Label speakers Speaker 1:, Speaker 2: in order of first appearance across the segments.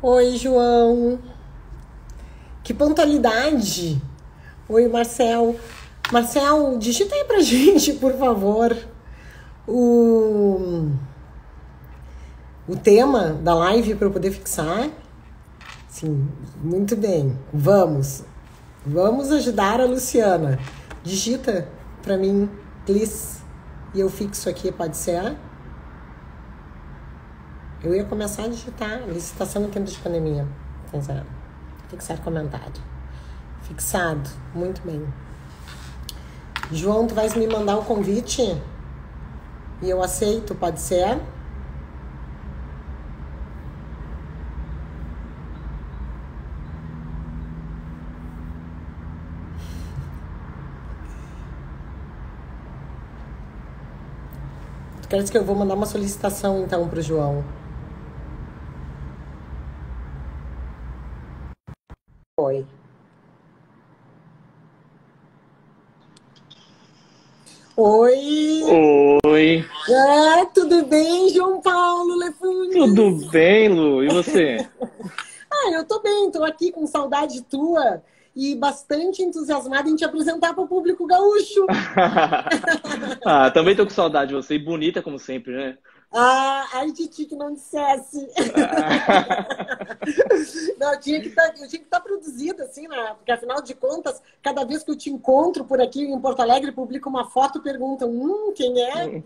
Speaker 1: Oi, João. Que pontualidade. Oi, Marcel. Marcel, digita aí pra gente, por favor, o, o tema da live para eu poder fixar. Sim, muito bem. Vamos ajudar a Luciana. Digita para mim, please. E eu fixo aqui, pode ser? Eu ia começar a digitar licitação em tempo de pandemia. Fixar comentário. Fixado. Muito bem. João, tu vais me mandar o convite? E eu aceito, pode ser? Tu queres que eu vou mandar uma solicitação, então, pro João? Oi. Oi!
Speaker 2: Oi,
Speaker 1: Tudo bem, João Paulo
Speaker 2: tudo
Speaker 1: Lefunes?
Speaker 2: bem, Lu? E você?
Speaker 1: Eu tô bem, tô aqui com saudade tua e bastante entusiasmada em te apresentar para o público gaúcho.
Speaker 2: Ah, também tô com saudade de você. E bonita como sempre, né?
Speaker 1: Ai de ti que não dissesse. Não, eu tinha que estar produzida, assim, né? Porque afinal de contas, cada vez que eu te encontro por aqui em Porto Alegre, publico uma foto, perguntam, quem é? Aí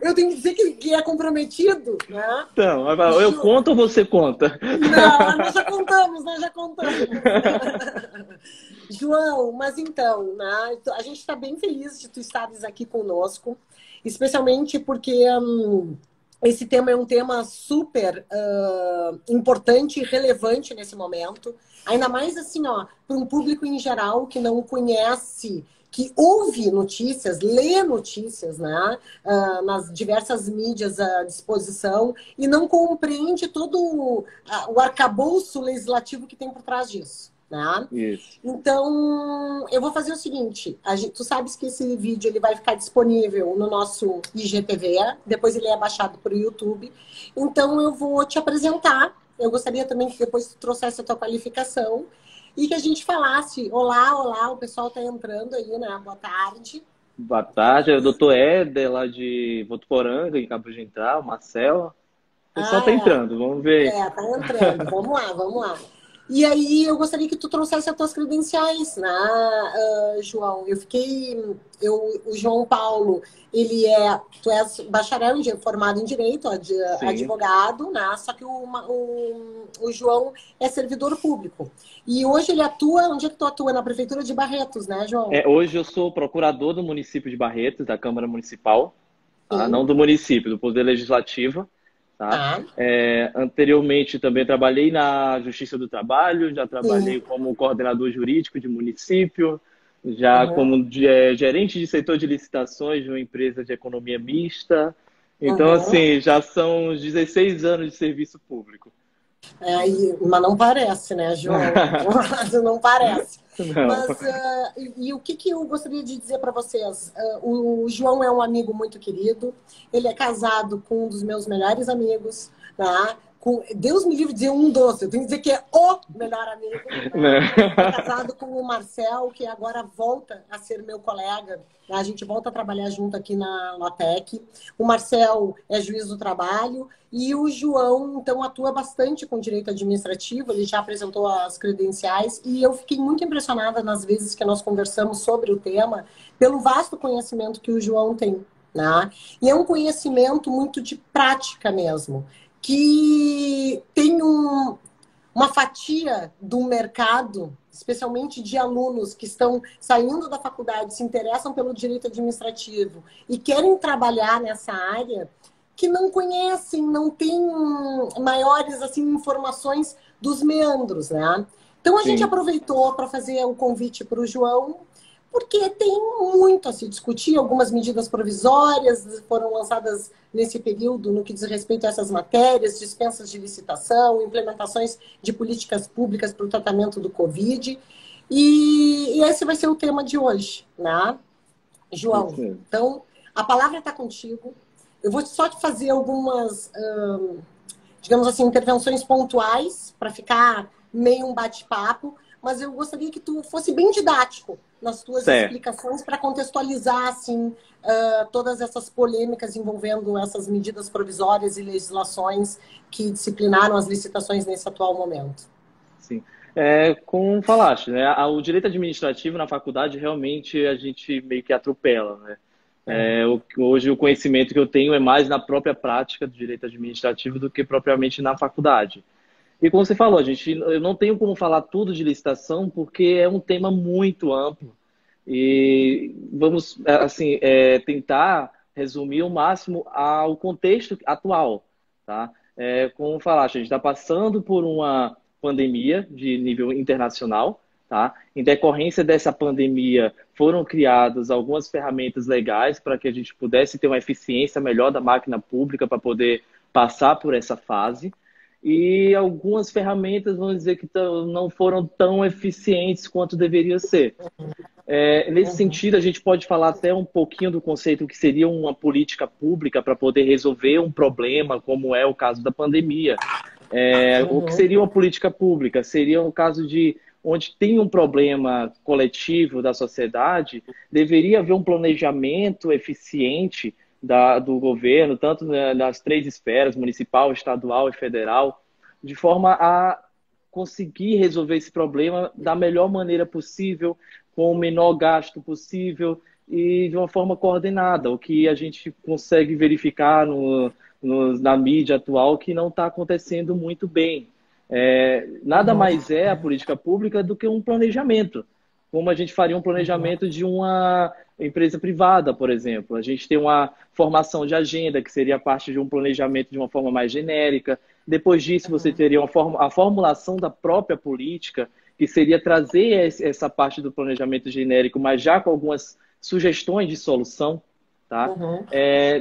Speaker 1: eu tenho que dizer que é comprometido, né?
Speaker 2: Então, eu conto ou você conta?
Speaker 1: Não, nós já contamos. João, mas então, né, a gente está bem feliz de tu estares aqui conosco, especialmente porque esse tema é um tema super importante e relevante nesse momento, ainda mais assim, ó, para um público em geral que não conhece, que ouve notícias, lê notícias, né, nas diversas mídias à disposição e não compreende todo o arcabouço legislativo que tem por trás disso. Né?
Speaker 2: Isso.
Speaker 1: Então, eu vou fazer o seguinte, tu sabes que esse vídeo ele vai ficar disponível no nosso IGTV, depois ele é baixado para o YouTube, então eu vou te apresentar, eu gostaria também que depois tu trouxesse a tua qualificação e que a gente falasse, olá, o pessoal está entrando aí, né, boa tarde.
Speaker 2: Boa tarde, é o doutor Éder, lá de Votuporanga, em Cabo de Entral, Marcel. O pessoal tá entrando, vamos ver.
Speaker 1: Tá entrando, vamos lá. E aí eu gostaria que tu trouxesse as tuas credenciais, né, João? O João Paulo, tu és bacharel formado em Direito,
Speaker 2: Sim.
Speaker 1: advogado, né? Só que o João é servidor público. E hoje ele atua, onde é que tu atua? Na Prefeitura de Barretos, né, João?
Speaker 2: Hoje eu sou procurador do município de Barretos, da Câmara Municipal, tá? Não
Speaker 1: Sim.
Speaker 2: do município, do Poder Legislativo. Tá?
Speaker 1: Tá.
Speaker 2: Anteriormente também trabalhei na Justiça do Trabalho, já trabalhei
Speaker 1: Sim.
Speaker 2: como coordenador jurídico de município, já
Speaker 1: Uhum.
Speaker 2: como gerente de setor de licitações de uma empresa de economia mista. Então,
Speaker 1: Uhum.
Speaker 2: assim, já são uns 16 anos de serviço público.
Speaker 1: Mas não parece, né, João? Não parece.
Speaker 2: Não.
Speaker 1: Mas e o que eu gostaria de dizer para vocês? O João é um amigo muito querido. Ele é casado com um dos meus melhores amigos, tá? Deus me livre de dizer um doce, eu tenho que dizer que é o melhor amigo.
Speaker 2: Né?
Speaker 1: Tá? É casado com o Marcel, que agora volta a ser meu colega. A gente volta a trabalhar junto aqui na LATEC. O Marcel é juiz do trabalho e o João, então, atua bastante com direito administrativo. Ele já apresentou as credenciais e eu fiquei muito impressionada nas vezes que nós conversamos sobre o tema, pelo vasto conhecimento que o João tem. Né? E é um conhecimento muito de prática mesmo, que tem uma fatia do mercado, especialmente de alunos que estão saindo da faculdade, se interessam pelo direito administrativo e querem trabalhar nessa área, que não conhecem, não têm maiores assim, informações dos meandros, né? Então a gente
Speaker 2: Sim.
Speaker 1: aproveitou para fazer o convite para o João, porque tem muito a se discutir, algumas medidas provisórias foram lançadas nesse período no que diz respeito a essas matérias, dispensas de licitação, implementações de políticas públicas para o tratamento do Covid. E esse vai ser o tema de hoje, né, João?
Speaker 2: Isso mesmo.
Speaker 1: Então, a palavra está contigo. Eu vou só te fazer algumas... digamos assim, intervenções pontuais para ficar meio um bate-papo, mas eu gostaria que tu fosse bem didático nas tuas
Speaker 2: Certo.
Speaker 1: explicações para contextualizar assim todas essas polêmicas envolvendo essas medidas provisórias e legislações que disciplinaram as licitações nesse atual momento.
Speaker 2: Sim. Como falaste, né? O direito administrativo na faculdade realmente a gente meio que atropela, né? Hoje o conhecimento que eu tenho é mais na própria prática do direito administrativo do que propriamente na faculdade. E como você falou, eu não tenho como falar tudo de licitação porque é um tema muito amplo e vamos assim tentar resumir ao máximo ao contexto atual, tá? Como falaste, a gente está passando por uma pandemia de nível internacional, tá? Em decorrência dessa pandemia, foram criadas algumas ferramentas legais para que a gente pudesse ter uma eficiência melhor da máquina pública para poder passar por essa fase. E algumas ferramentas, vamos dizer, que não foram tão eficientes quanto deveria ser. Nesse sentido, a gente pode falar até um pouquinho do conceito que seria uma política pública para poder resolver um problema, como é o caso da pandemia. O que seria uma política pública? Seria um caso de onde tem um problema coletivo da sociedade, deveria haver um planejamento eficiente do governo, tanto nas três esferas, municipal, estadual e federal, de forma a conseguir resolver esse problema da melhor maneira possível, com o menor gasto possível e de uma forma coordenada, o que a gente consegue verificar na mídia atual que não está acontecendo muito bem. Nada mais é a política pública do que um planejamento, como a gente faria um planejamento de uma empresa privada, por exemplo. A gente tem uma formação de agenda, que seria parte de um planejamento de uma forma mais genérica. Depois disso, você teria a formulação da própria política, que seria trazer essa parte do planejamento genérico, mas já com algumas sugestões de solução. Tá?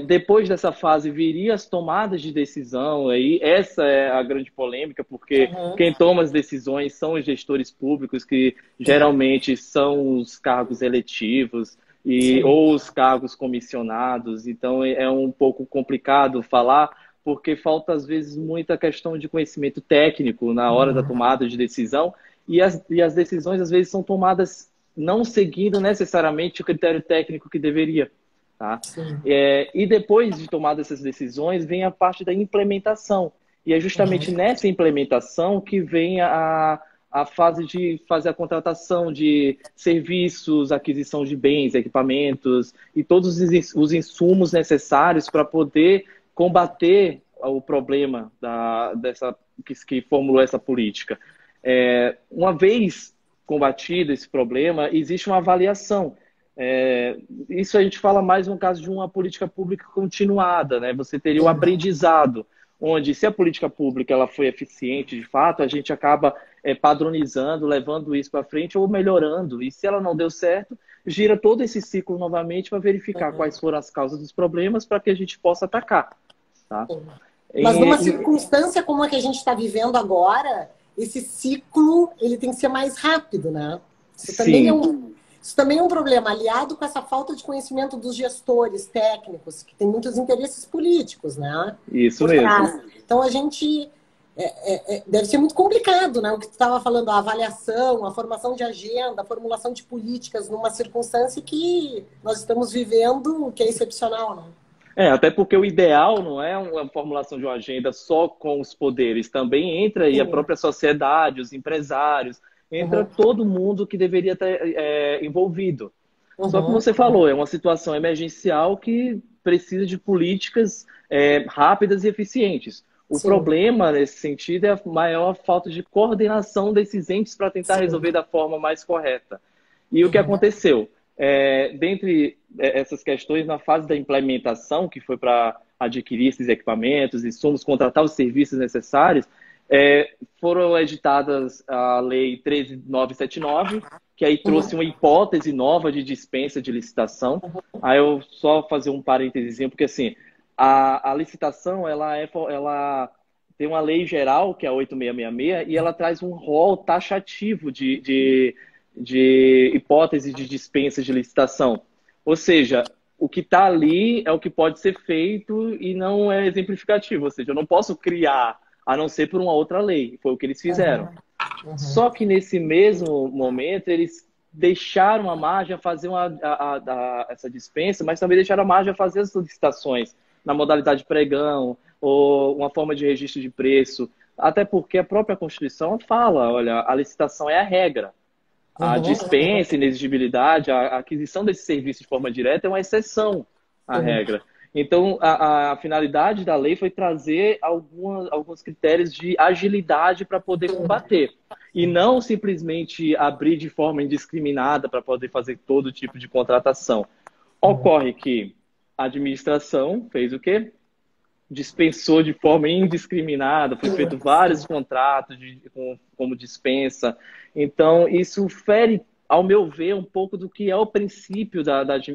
Speaker 2: Depois dessa fase viria as tomadas de decisão, aí essa é a grande polêmica, porque quem toma as decisões são os gestores públicos, que geralmente são os cargos eletivos ou os cargos comissionados, então é um pouco complicado falar, porque falta às vezes muita questão de conhecimento técnico na hora da tomada de decisão, e as decisões às vezes são tomadas não seguindo necessariamente o critério técnico que deveria. Tá? E depois de tomar essas decisões, vem a parte da implementação. E é justamente nessa implementação que vem a fase de fazer a contratação de serviços, aquisição de bens, equipamentos e todos os insumos necessários para poder combater o problema que formulou essa política. Uma vez combatido esse problema, existe uma avaliação. Isso a gente fala mais no caso de uma política pública continuada, né? Você teria um aprendizado, onde se a política pública ela foi eficiente de fato, a gente acaba padronizando, levando isso para frente ou melhorando. E se ela não deu certo, gira todo esse ciclo novamente para verificar quais foram as causas dos problemas para que a gente possa atacar. Tá?
Speaker 1: Mas numa circunstância como a que a gente está vivendo agora, esse ciclo ele tem que ser mais rápido, né? Isso também é um problema, aliado com essa falta de conhecimento dos gestores técnicos, que tem muitos interesses políticos, né?
Speaker 2: Isso mesmo.
Speaker 1: Então, a gente... deve ser muito complicado, né? O que tu estava falando, a avaliação, a formação de agenda, a formulação de políticas numa circunstância que nós estamos vivendo, que é excepcional, né?
Speaker 2: Até porque o ideal não é uma formulação de uma agenda só com os poderes, também entra aí a própria sociedade, os empresários, entra todo mundo que deveria estar envolvido. Só que, como você falou, é uma situação emergencial que precisa de políticas rápidas e eficientes. O problema, nesse sentido, é a maior falta de coordenação desses entes para tentar resolver da forma mais correta. E o que aconteceu? Dentre essas questões, na fase da implementação, que foi para adquirir esses equipamentos, insumos, contratar os serviços necessários, foram editadas a Lei 13.979, que aí trouxe uma hipótese nova de dispensa de licitação. Aí eu só fazer um parênteses, porque assim, a licitação ela tem uma lei geral, que é a 8666, e ela traz um rol taxativo de hipótese de dispensa de licitação. Ou seja, o que está ali é o que pode ser feito e não é exemplificativo. Ou seja, eu não posso criar a não ser por uma outra lei. Foi o que eles fizeram.
Speaker 1: Uhum.
Speaker 2: Só que nesse mesmo momento, eles deixaram a margem a fazer essa dispensa, mas também deixaram a margem a fazer as solicitações na modalidade pregão ou uma forma de registro de preço. Até porque a própria Constituição fala, olha, a licitação é a regra. A dispensa, inexigibilidade, a aquisição desse serviço de forma direta é uma exceção à regra. Então, a finalidade da lei foi trazer alguns critérios de agilidade para poder combater. E não simplesmente abrir de forma indiscriminada para poder fazer todo tipo de contratação. Ocorre que a administração fez o quê? Dispensou de forma indiscriminada, foi feito vários contratos como dispensa. Então, isso fere, ao meu ver, um pouco do que é o princípio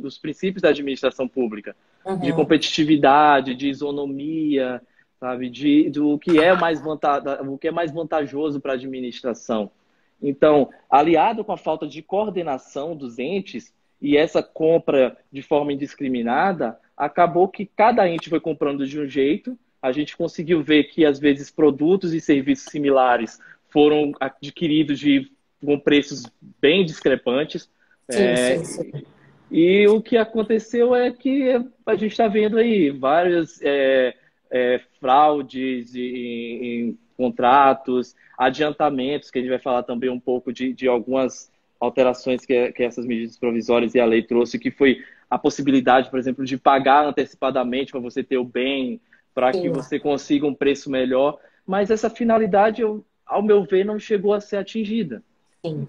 Speaker 2: os princípios da administração pública, de competitividade, de isonomia, sabe, do que é o que é mais vantajoso para a administração. Então, aliado com a falta de coordenação dos entes e essa compra de forma indiscriminada, acabou que cada ente foi comprando de um jeito. A gente conseguiu ver que, às vezes, produtos e serviços similares foram adquiridos com preços bem discrepantes. Sim. E o que aconteceu é que a gente está vendo aí várias fraudes em contratos, adiantamentos, que a gente vai falar também um pouco de algumas alterações que essas medidas provisórias e a lei trouxe, que foi a possibilidade, por exemplo, de pagar antecipadamente para você ter o bem, para que você consiga um preço melhor. Mas essa finalidade, ao meu ver, não chegou a ser atingida.
Speaker 1: Sim.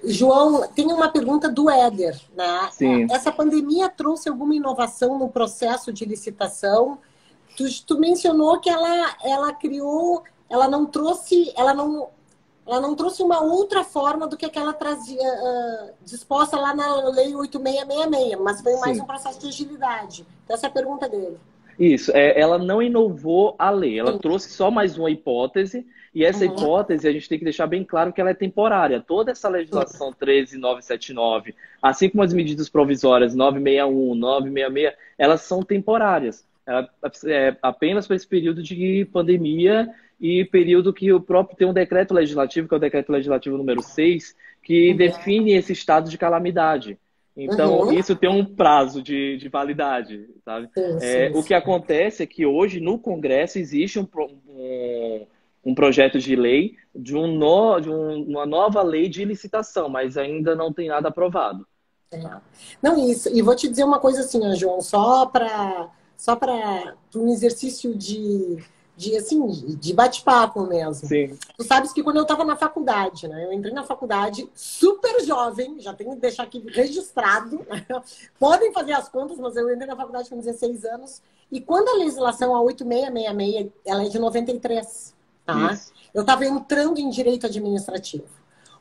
Speaker 1: João, tem uma pergunta do Éder, né?
Speaker 2: Sim.
Speaker 1: Essa pandemia trouxe alguma inovação no processo de licitação? Tu mencionou que ela criou, ela não trouxe uma outra forma do que ela trazia disposta lá na Lei 8666, mas foi mais um processo de agilidade. Então, essa é a pergunta dele.
Speaker 2: Isso, ela não inovou a lei, ela trouxe só mais uma hipótese, e essa hipótese a gente tem que deixar bem claro que ela é temporária. Toda essa legislação 13979, assim como as medidas provisórias 961, 966, elas são temporárias. Apenas para esse período de pandemia e período que o próprio tem um decreto legislativo, que é o decreto legislativo número 6, que define esse estado de calamidade. Então, isso tem um prazo de validade, sabe? O que acontece é que hoje no Congresso existe um projeto de lei de uma nova lei de licitação, mas ainda não tem nada aprovado.
Speaker 1: Não, isso. E vou te dizer uma coisa assim, João, só para um exercício de bate-papo mesmo.
Speaker 2: Sim.
Speaker 1: Tu sabes que quando eu estava na faculdade, né? Eu entrei na faculdade super jovem, já tenho que deixar aqui registrado. Né? Podem fazer as contas, mas eu entrei na faculdade com 16 anos. E quando a legislação, a 8666, ela é de 93, tá? Isso. Eu estava entrando em direito administrativo.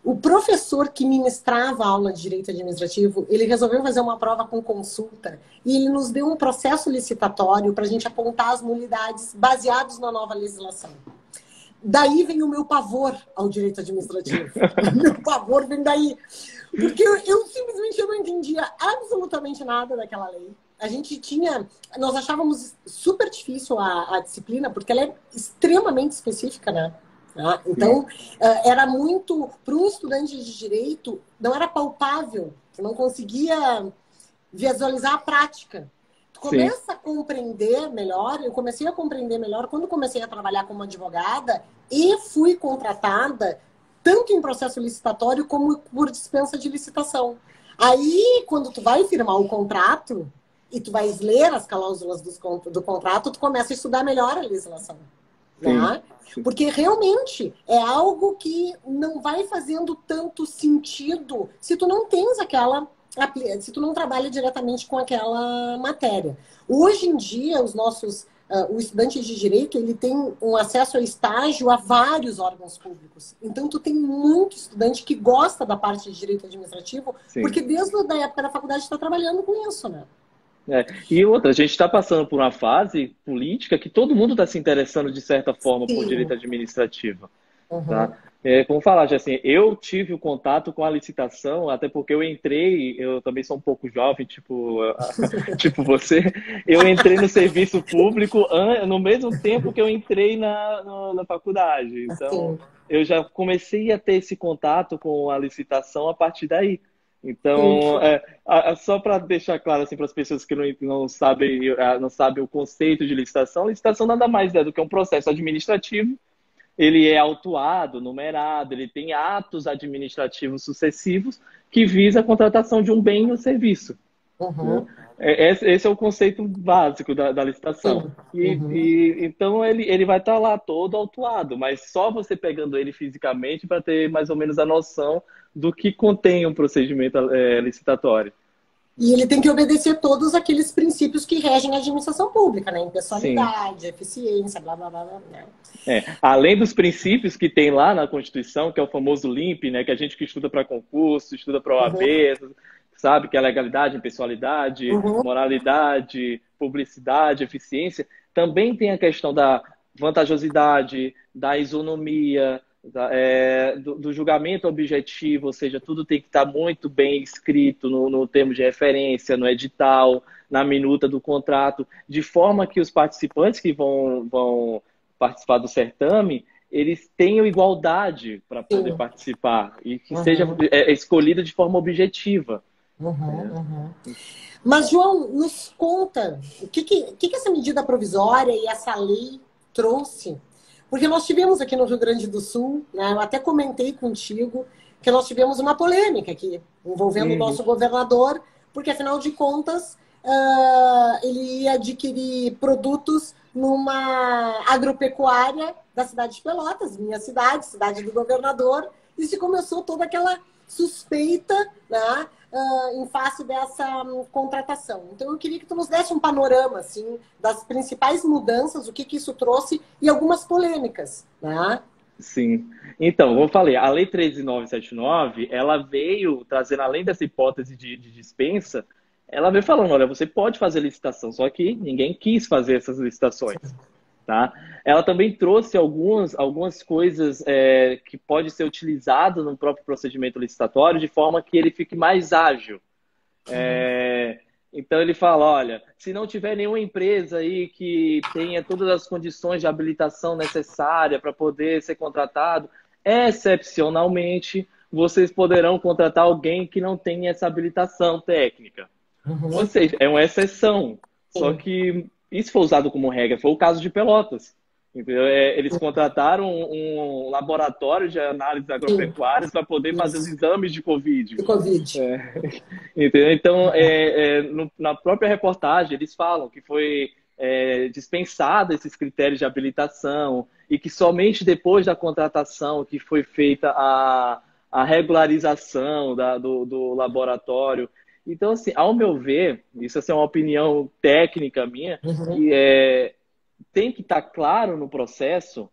Speaker 1: O professor que ministrava a aula de direito administrativo, ele resolveu fazer uma prova com consulta e ele nos deu um processo licitatório para a gente apontar as nulidades baseados na nova legislação. Daí vem o meu pavor ao direito administrativo. O meu pavor vem daí. Porque eu simplesmente não entendia absolutamente nada daquela lei. Nós achávamos super difícil a disciplina, porque ela é extremamente específica, né? Então, era muito... Para um estudante de direito, não era palpável. Você não conseguia visualizar a prática. Tu começa a compreender melhor. Eu comecei a compreender melhor quando comecei a trabalhar como advogada e fui contratada tanto em processo licitatório como por dispensa de licitação. Aí, quando tu vai firmar o contrato e tu vais ler as cláusulas do contrato, tu começa a estudar melhor a legislação. Né? Porque realmente é algo que não vai fazendo tanto sentido se tu não tens se tu não trabalha diretamente com aquela matéria. Hoje em dia, o estudante de direito, ele tem um acesso a estágio a vários órgãos públicos. Então, tu tem muito estudante que gosta da parte de direito administrativo, porque desde a época da faculdade está trabalhando com isso, né?
Speaker 2: E outra, a gente está passando por uma fase política que todo mundo está se interessando de certa forma por direito administrativo.
Speaker 1: Uhum.
Speaker 2: tá? Como falar, assim, eu tive o contato com a licitação, até porque eu também sou um pouco jovem, tipo, tipo você, eu entrei no serviço público no mesmo tempo que eu entrei na faculdade. Então,
Speaker 1: Assim,
Speaker 2: eu já comecei a ter esse contato com a licitação a partir daí.
Speaker 1: sim.
Speaker 2: Então, só para deixar claro assim, para as pessoas que não sabem o conceito de licitação, licitação nada mais é do que um processo administrativo. Ele é autuado, numerado, ele tem atos administrativos sucessivos que visa a contratação de um bem ou serviço, né?
Speaker 1: Uhum.
Speaker 2: Esse é o conceito básico da licitação.
Speaker 1: Sim.
Speaker 2: E,
Speaker 1: Uhum.
Speaker 2: e então ele vai estar lá todo autuado, mas só você pegando ele fisicamente para ter mais ou menos a noção do que contém um procedimento licitatório.
Speaker 1: E ele tem que obedecer todos aqueles princípios que regem a administração pública, né?
Speaker 2: Sim.
Speaker 1: Impessoalidade, eficiência, blá, blá, blá, blá, né?
Speaker 2: Além dos princípios que tem lá na Constituição, que é o famoso LIMP, né, que a gente que estuda para concurso, estuda para
Speaker 1: Uhum.
Speaker 2: OAB, sabe que é legalidade, impessoalidade,
Speaker 1: Uhum.
Speaker 2: moralidade, publicidade, eficiência, também tem a questão da vantajosidade, da isonomia, do julgamento objetivo, ou seja, tudo tem que estar muito bem escrito no termo de referência, no edital, na minuta do contrato, de forma que os participantes que vão participar do certame, eles tenham igualdade para poder
Speaker 1: Sim.
Speaker 2: participar e que seja
Speaker 1: Uhum.
Speaker 2: escolhida de forma objetiva.
Speaker 1: Uhum. Uhum. Mas, João, nos conta o que essa medida provisória e essa lei trouxe? Porque nós tivemos aqui no Rio Grande do Sul, né, eu até comentei contigo que nós tivemos uma polêmica aqui envolvendo o
Speaker 2: Uhum.
Speaker 1: nosso governador, porque afinal de contas ele ia adquirir produtos numa agropecuária da cidade de Pelotas, minha cidade, cidade do governador, e se começou toda aquela suspeita, né, em face dessa contratação. Então, eu queria que tu nos desse um panorama assim, das principais mudanças, o que isso trouxe e algumas polêmicas. Né?
Speaker 2: Sim. Então, como eu falei, a Lei 13.979, ela veio trazendo, além dessa hipótese de dispensa, ela veio falando, olha, você pode fazer licitação, só que ninguém quis fazer essas licitações. Tá? Ela também trouxe algumas coisas que pode ser utilizado no próprio procedimento licitatório de forma que ele fique mais ágil. Então ele fala, olha, se não tiver nenhuma empresa aí que tenha todas as condições de habilitação necessária para poder ser contratado, excepcionalmente vocês poderão contratar alguém que não tenha essa habilitação técnica. Ou
Speaker 1: Uhum.
Speaker 2: seja, é uma exceção. Só
Speaker 1: Sim.
Speaker 2: que isso foi usado como regra. Foi o caso de Pelotas. Entendeu? Eles contrataram um laboratório de análises
Speaker 1: Sim.
Speaker 2: agropecuárias para poder fazer os
Speaker 1: Isso.
Speaker 2: exames de Covid.
Speaker 1: Do Covid.
Speaker 2: Entendeu? Então, na própria reportagem, eles falam que foi dispensado esses critérios de habilitação e que somente depois da contratação que foi feita a regularização do laboratório. Então, assim, ao meu ver, isso assim, é uma opinião técnica minha,
Speaker 1: Uhum.
Speaker 2: que tem que estar claro no processo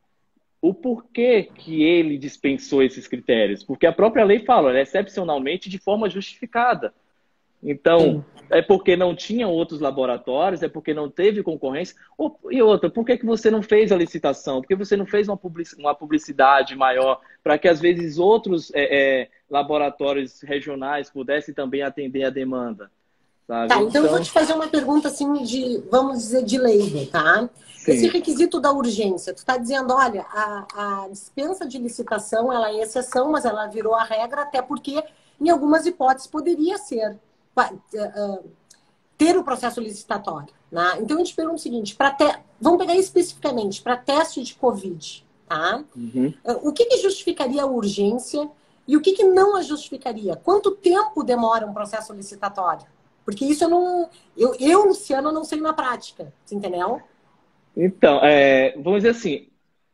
Speaker 2: o porquê que ele dispensou esses critérios. Porque a própria lei fala, excepcionalmente de forma justificada. Então,
Speaker 1: Sim.
Speaker 2: é porque não tinha outros laboratórios, é porque não teve concorrência. E outra, por que você não fez a licitação? Por que você não fez uma publicidade maior para que, às vezes, outros laboratórios regionais pudessem também atender a demanda?
Speaker 1: Tá,
Speaker 2: Sabe?
Speaker 1: então eu vou
Speaker 2: Então,
Speaker 1: te fazer uma pergunta assim de, vamos dizer, de leigo, tá? Esse
Speaker 2: sim.
Speaker 1: requisito da urgência, tu está dizendo, olha, a dispensa de licitação, ela é exceção, mas ela virou a regra, até porque, em algumas hipóteses, poderia ser ter o processo licitatório, né? Então eu te pergunto o seguinte, vamos pegar especificamente para teste de Covid, tá?
Speaker 2: Uhum.
Speaker 1: O que justificaria a urgência e o que não a justificaria? Quanto tempo demora um processo licitatório? Porque isso eu não. Luciano, não sei na prática. Você entendeu?
Speaker 2: Então, vamos dizer assim,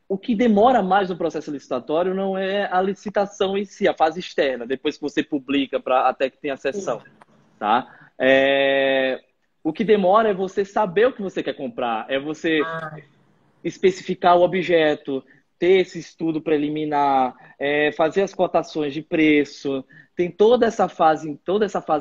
Speaker 2: o que demora mais no processo licitatório não é a licitação em si, a fase externa, depois que você publica até que tenha a sessão,
Speaker 1: Sim.
Speaker 2: tá? O que demora é você saber o que você quer comprar, é você
Speaker 1: Ah,
Speaker 2: especificar o objeto, ter esse estudo preliminar, fazer as cotações de preço. Tem toda essa fase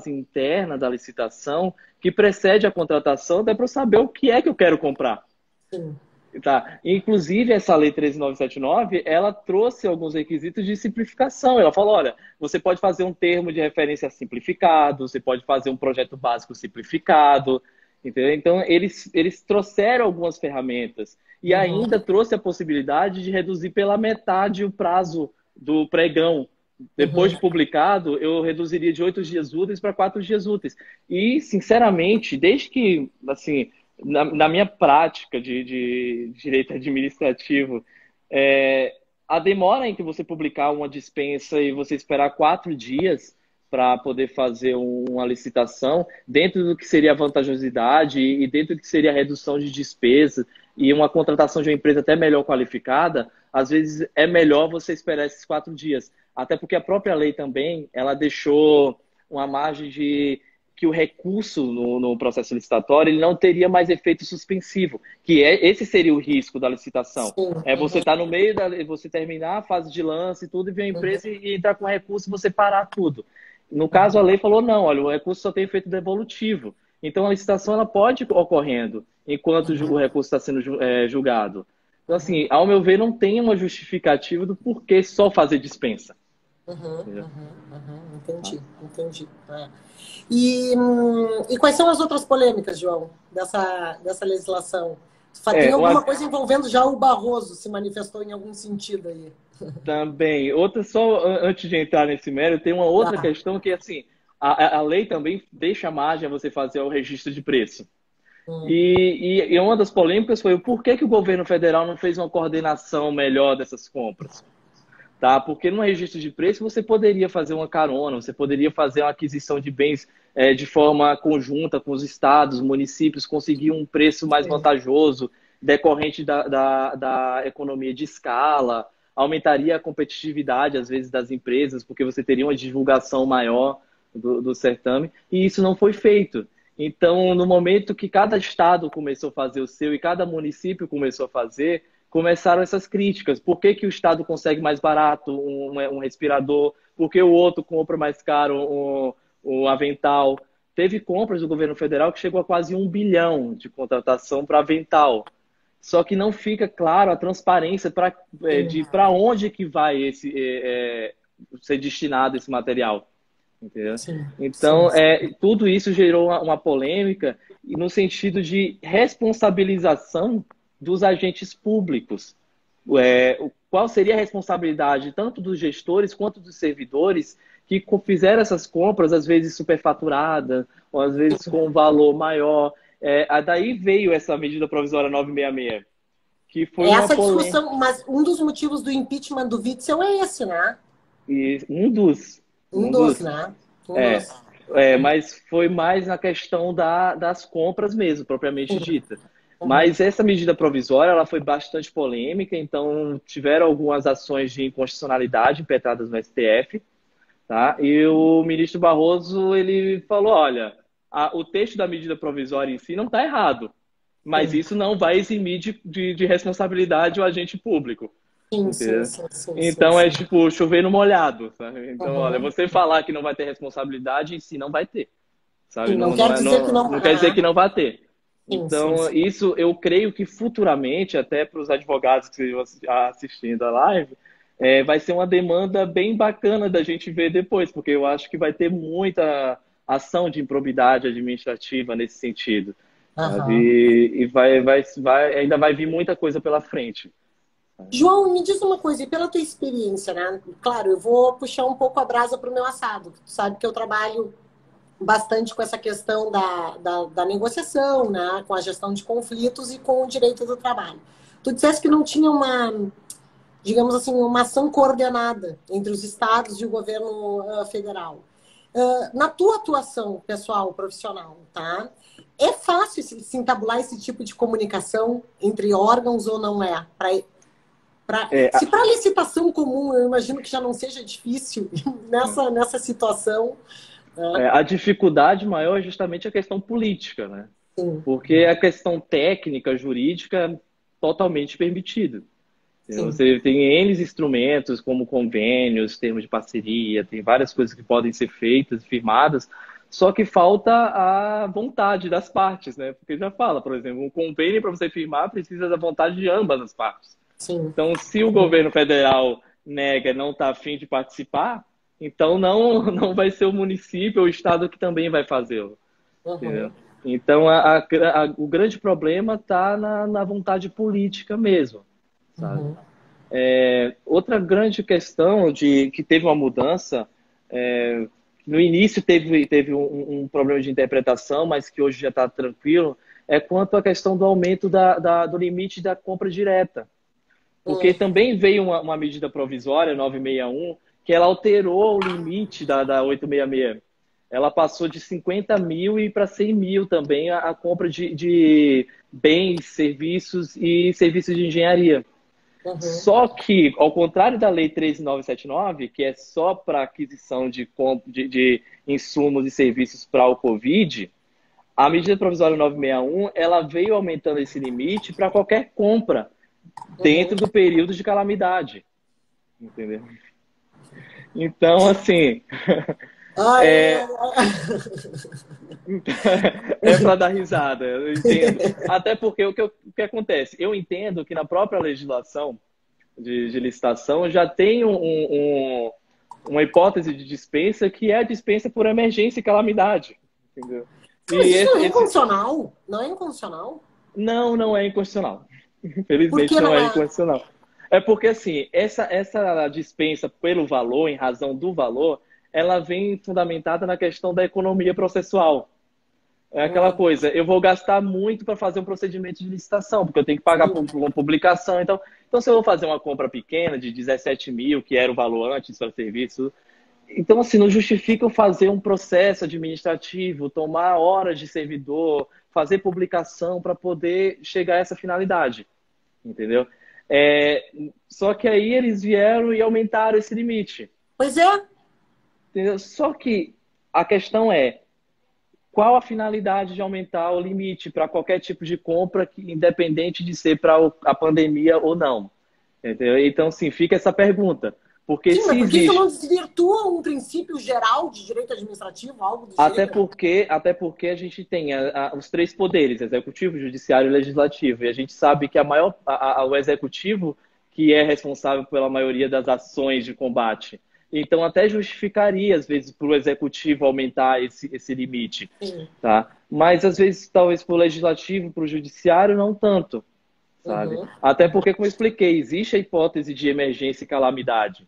Speaker 2: interna da licitação que precede a contratação, até para eu saber o que é que eu quero comprar.
Speaker 1: sim.
Speaker 2: Tá. Inclusive, essa lei 13.979, ela trouxe alguns requisitos de simplificação. Ela falou, olha, você pode fazer um termo de referência simplificado, você pode fazer um projeto básico simplificado, entendeu? Então, eles trouxeram algumas ferramentas e
Speaker 1: Uhum,
Speaker 2: ainda trouxe a possibilidade de reduzir pela metade o prazo do pregão. Depois
Speaker 1: uhum,
Speaker 2: de publicado, eu reduziria de 8 dias úteis para 4 dias úteis. E, sinceramente, desde que, assim, na minha prática de direito administrativo, é, a demora em que você publicar uma dispensa e você esperar 4 dias para poder fazer uma licitação, dentro do que seria a vantajosidade e dentro do que seria a redução de despesa e uma contratação de uma empresa até melhor qualificada, às vezes é melhor você esperar esses 4 dias. Até porque a própria lei também, ela deixou uma margem de que o recurso no processo licitatório ele não teria mais efeito suspensivo, que esse seria o risco da licitação.
Speaker 1: sim,
Speaker 2: É você
Speaker 1: uhum,
Speaker 2: estar no meio você terminar a fase de lance e tudo, e vir a empresa
Speaker 1: uhum,
Speaker 2: e entrar com recurso e você parar tudo. No caso, a
Speaker 1: uhum,
Speaker 2: lei falou, não, olha, o recurso só tem efeito devolutivo. Então, a licitação ela pode ir ocorrendo enquanto o
Speaker 1: uhum,
Speaker 2: recurso está sendo julgado. Então,
Speaker 1: uhum.
Speaker 2: assim, ao meu ver, não tem uma justificativa do porquê só fazer dispensa.
Speaker 1: Uhum,
Speaker 2: Entendeu?
Speaker 1: uhum, uhum. Entendi, entendi. É. E quais são as outras polêmicas, João, dessa legislação? Tem
Speaker 2: É,
Speaker 1: alguma
Speaker 2: uma,
Speaker 1: coisa envolvendo já o Barroso, se manifestou em algum sentido aí?
Speaker 2: também. Outra, só antes de entrar nesse mérito, tem uma outra
Speaker 1: Tá.
Speaker 2: questão que, assim, a lei também deixa margem a você fazer o registro de preço.
Speaker 1: Hum,
Speaker 2: E uma das polêmicas foi o porquê que o governo federal não fez uma coordenação melhor dessas compras. Tá? Porque no registro de preço você poderia fazer uma carona, você poderia fazer uma aquisição de bens de forma conjunta com os estados, municípios, conseguir um preço mais
Speaker 1: sim.
Speaker 2: vantajoso decorrente da economia de escala, aumentaria a competitividade, às vezes, das empresas, porque você teria uma divulgação maior do certame, e isso não foi feito. Então, no momento que cada estado começou a fazer o seu e cada município começou a fazer, começaram essas críticas. Por que, que o Estado consegue mais barato um respirador? Por que o outro compra mais caro um avental? Teve compras do governo federal que chegou a quase 1 bilhão de contratação para avental. Só que não fica claro a transparência
Speaker 1: Sim,
Speaker 2: para onde que vai ser destinado esse material. Entendeu?
Speaker 1: sim, sim,
Speaker 2: Então,
Speaker 1: sim.
Speaker 2: tudo isso gerou uma polêmica no sentido de responsabilização dos agentes públicos. Qual seria a responsabilidade tanto dos gestores quanto dos servidores que fizeram essas compras, às vezes superfaturadas, ou às vezes com um valor maior. Daí veio essa medida provisória 966, que foi uma
Speaker 1: Essa
Speaker 2: polêmica.
Speaker 1: discussão, mas um dos motivos do impeachment do Witzel é esse, né?
Speaker 2: E um dos.
Speaker 1: Um
Speaker 2: Um
Speaker 1: dos,
Speaker 2: dos.
Speaker 1: né? Um
Speaker 2: É,
Speaker 1: dos.
Speaker 2: mas foi mais na questão das compras mesmo, propriamente
Speaker 1: Sim.
Speaker 2: dita.
Speaker 1: Uhum.
Speaker 2: Mas essa medida provisória ela foi bastante polêmica, então tiveram algumas ações de inconstitucionalidade impetradas no STF, tá? E o ministro Barroso ele falou, olha, o texto da medida provisória em si não está errado, mas
Speaker 1: Sim,
Speaker 2: isso não vai eximir de responsabilidade o agente público.
Speaker 1: sim, sim,
Speaker 2: Entendeu?
Speaker 1: sim, sim, sim,
Speaker 2: Então é
Speaker 1: sim.
Speaker 2: tipo chover no molhado, sabe? Então, olha,
Speaker 1: Uhum.
Speaker 2: você falar que não vai ter responsabilidade, em si não vai ter, sabe?
Speaker 1: Sim, não
Speaker 2: Não,
Speaker 1: quer
Speaker 2: não, é,
Speaker 1: dizer que
Speaker 2: não,
Speaker 1: não.
Speaker 2: não quer dizer que não vai ter.
Speaker 1: Sim, sim,
Speaker 2: Então,
Speaker 1: sim.
Speaker 2: isso eu creio que futuramente, até para os advogados que estejam assistindo a live, vai ser uma demanda bem bacana da gente ver depois, porque eu acho que vai ter muita ação de improbidade administrativa nesse sentido, sabe?
Speaker 1: Aham.
Speaker 2: E ainda vai vir muita coisa pela frente.
Speaker 1: João, me diz uma coisa, e pela tua experiência, né? Claro, eu vou puxar um pouco a brasa para o meu assado. Tu sabe que eu trabalho bastante com essa questão da negociação, né? Com a gestão de conflitos e com o direito do trabalho. Tu disseste que não tinha uma, digamos assim, uma ação coordenada entre os estados e o governo federal. Na tua atuação pessoal, profissional, tá? É fácil se entabular esse tipo de comunicação entre órgãos ou não é?
Speaker 2: É,
Speaker 1: Se para licitação comum, eu imagino que já não seja difícil nessa situação, né?
Speaker 2: a dificuldade maior é justamente a questão política, né?
Speaker 1: Sim,
Speaker 2: Porque a questão técnica, jurídica, é totalmente permitido.
Speaker 1: sim.
Speaker 2: Você tem N instrumentos, como convênios, termos de parceria, tem várias coisas que podem ser feitas, firmadas, Só que falta a vontade das partes, né? Porque já fala, por exemplo, um convênio para você firmar precisa da vontade de ambas as partes.
Speaker 1: Sim.
Speaker 2: Então, se o governo federal nega, não está afim de participar, então não vai ser o município ou o estado que também vai fazê-lo.
Speaker 1: Uhum.
Speaker 2: Entendeu? Então, o grande problema está na vontade política mesmo, sabe?
Speaker 1: Uhum.
Speaker 2: Outra grande questão que teve uma mudança, no início teve um problema de interpretação, mas que hoje já está tranquilo, é quanto à questão do aumento do limite da compra direta. Porque
Speaker 1: Uhum.
Speaker 2: também veio uma medida provisória, 961, que ela alterou o limite da 866. Ela passou de 50 mil e para 100 mil também a compra de bens, serviços e serviços de engenharia.
Speaker 1: Uhum.
Speaker 2: Só que, ao contrário da Lei 13.979, que é só para aquisição de insumos e serviços para o Covid, a medida provisória 961 ela veio aumentando esse limite para qualquer compra
Speaker 1: Uhum.
Speaker 2: dentro do período de calamidade. Entendeu? Então, assim,
Speaker 1: Ai,
Speaker 2: é,
Speaker 1: ai, ai.
Speaker 2: é para dar risada, eu entendo. Até porque o que acontece? Eu entendo que na própria legislação de licitação já tem uma hipótese de dispensa que é a dispensa por emergência e calamidade. Entendeu? E
Speaker 1: Mas isso não é
Speaker 2: esse
Speaker 1: inconstitucional? Não é inconstitucional?
Speaker 2: não é inconstitucional.
Speaker 1: Por que
Speaker 2: Infelizmente não
Speaker 1: não
Speaker 2: é
Speaker 1: é?
Speaker 2: inconstitucional. É porque, assim, essa dispensa pelo valor, em razão do valor, ela vem fundamentada na questão da economia processual. É aquela
Speaker 1: Hum,
Speaker 2: coisa, eu vou gastar muito para fazer um procedimento de licitação, porque eu tenho que pagar por
Speaker 1: sim.
Speaker 2: uma publicação. Então, se eu vou fazer uma compra pequena de 17 mil, que era o valor antes para serviço, então, assim, não justifica eu fazer um processo administrativo, tomar horas de servidor, fazer publicação para poder chegar a essa finalidade, entendeu? É, só que aí eles vieram e aumentaram esse limite,
Speaker 1: Pois é.
Speaker 2: entendeu? Só que a questão é, qual a finalidade de aumentar o limite para qualquer tipo de compra, independente de ser para a pandemia ou não? Entendeu? Então, sim, fica essa pergunta. Porque
Speaker 1: Sim, mas
Speaker 2: se
Speaker 1: por que isso não
Speaker 2: existe.
Speaker 1: desvirtua um princípio geral de direito administrativo, algo do
Speaker 2: Até
Speaker 1: gênero?
Speaker 2: porque, até porque a gente tem os três poderes, executivo, judiciário e legislativo. E a gente sabe que o executivo que é responsável pela maioria das ações de combate. Então, até justificaria, às vezes, para o executivo aumentar esse limite.
Speaker 1: Sim.
Speaker 2: Tá? Mas, às vezes, talvez para o legislativo, para o judiciário, não tanto. Sabe?
Speaker 1: Uhum,
Speaker 2: Até
Speaker 1: uhum,
Speaker 2: porque, como eu expliquei, existe a hipótese de emergência e calamidade.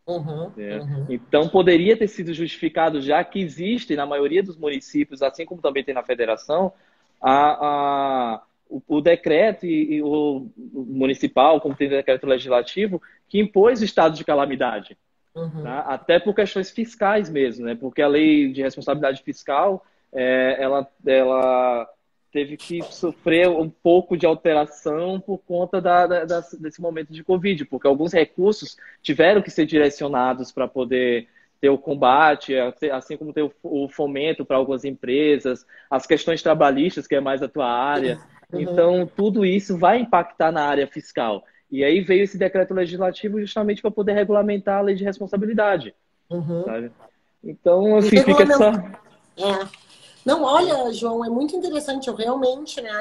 Speaker 1: uhum,
Speaker 2: Né?
Speaker 1: uhum,
Speaker 2: Então, poderia ter sido justificado, já que existe na maioria dos municípios, assim como também tem na federação, o decreto e o municipal, como tem o decreto legislativo, que impôs o estado de calamidade.
Speaker 1: uhum.
Speaker 2: Tá? Até por questões fiscais mesmo, né? Porque a lei de responsabilidade fiscal, ela teve que sofrer um pouco de alteração por conta desse momento de Covid, porque alguns recursos tiveram que ser direcionados para poder ter o combate, assim como ter o fomento para algumas empresas, as questões trabalhistas, que é mais a tua área.
Speaker 1: Uhum,
Speaker 2: Então, tudo isso vai impactar na área fiscal. E aí veio esse decreto legislativo justamente para poder regulamentar a lei de responsabilidade,
Speaker 1: uhum.
Speaker 2: sabe? Então,
Speaker 1: E
Speaker 2: assim, fica
Speaker 1: regulamento.
Speaker 2: essa.
Speaker 1: É. Não, olha, João, é muito interessante. Eu realmente, né,